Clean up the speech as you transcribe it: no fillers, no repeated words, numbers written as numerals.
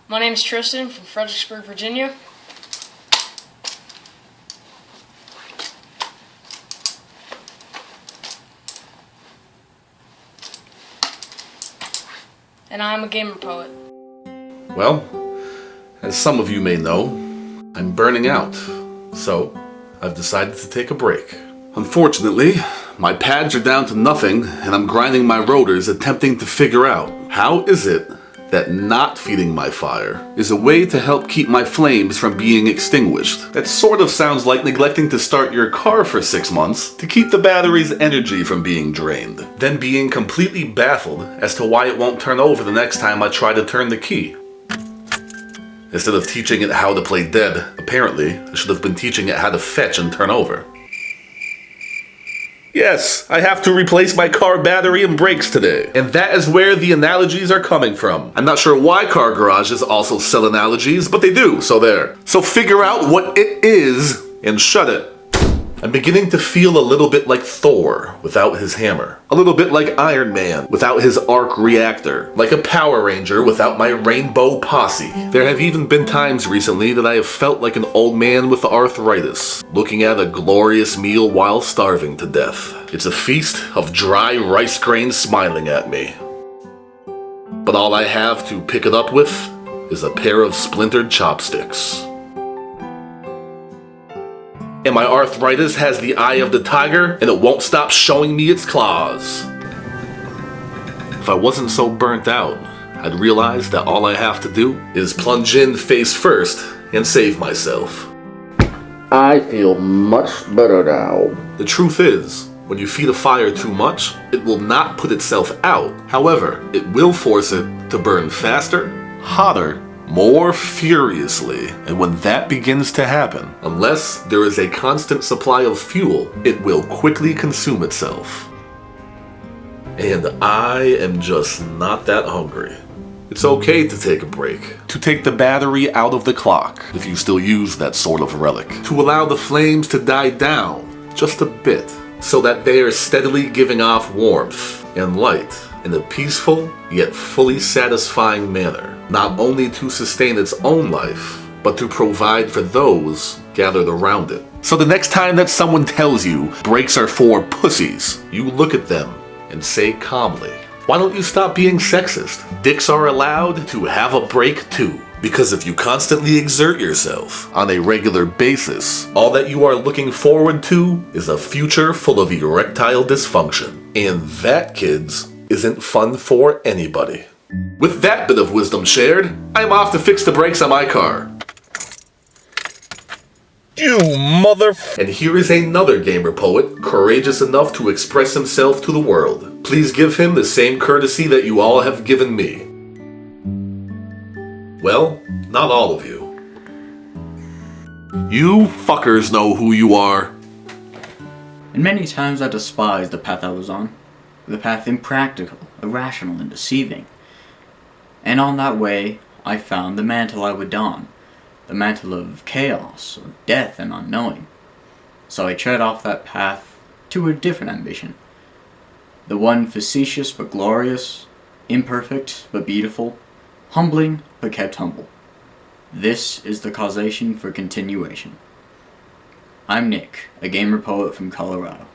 My name's Tristan from Fredericksburg, Virginia. And I'm a gamer poet. Well, as some of you may know, I'm burning out, so I've decided to take a break. Unfortunately, my pads are down to nothing, and I'm grinding my rotors attempting to figure out how is it that not feeding my fire is a way to help keep my flames from being extinguished. That sort of sounds like neglecting to start your car for 6 months to keep the battery's energy from being drained, then being completely baffled as to why it won't turn over the next time I try to turn the key. Instead of teaching it how to play dead, apparently I should have been teaching it how to fetch and turn over. Yes, I have to replace my car battery and brakes today. And that is where the analogies are coming from. I'm not sure why car garages also sell analogies, but they do, so there. So figure out what it is and shut it. I'm beginning to feel a little bit like Thor without his hammer. A little bit like Iron Man without his arc reactor. Like a Power Ranger without my rainbow posse. There have even been times recently that I have felt like an old man with arthritis, looking at a glorious meal while starving to death. It's a feast of dry rice grains smiling at me. But all I have to pick it up with is a pair of splintered chopsticks. And my arthritis has the eye of the tiger, and it won't stop showing me its claws. If I wasn't so burnt out, I'd realize that all I have to do is plunge in face first and save myself. I feel much better now. The truth is, when you feed a fire too much, it will not put itself out. However, it will force it to burn faster, hotter, more furiously, and when that begins to happen, unless there is a constant supply of fuel, it will quickly consume itself. And I am just not that hungry. It's okay to take a break, to take the battery out of the clock, if you still use that sort of relic, to allow the flames to die down just a bit, so that they are steadily giving off warmth and light in a peaceful yet fully satisfying manner, not only to sustain its own life, but to provide for those gathered around it. So the next time that someone tells you breaks are for pussies, you look at them and say calmly, why don't you stop being sexist? Dicks are allowed to have a break too. Because if you constantly exert yourself on a regular basis, all that you are looking forward to is a future full of erectile dysfunction. And that, kids, isn't fun for anybody. With that bit of wisdom shared, I'm off to fix the brakes on my car. You mother... And here is another gamer poet, courageous enough to express himself to the world. Please give him the same courtesy that you all have given me. Well, not all of you. You fuckers know who you are. And many times I despised the path I was on. The path impractical, irrational, and deceiving. And on that way, I found the mantle I would don. The mantle of chaos, of death and unknowing. So I tread off that path to a different ambition. The one facetious but glorious, imperfect but beautiful, humbling but kept humble. This is the causation for continuation. I'm Nick, a gamer poet from Colorado.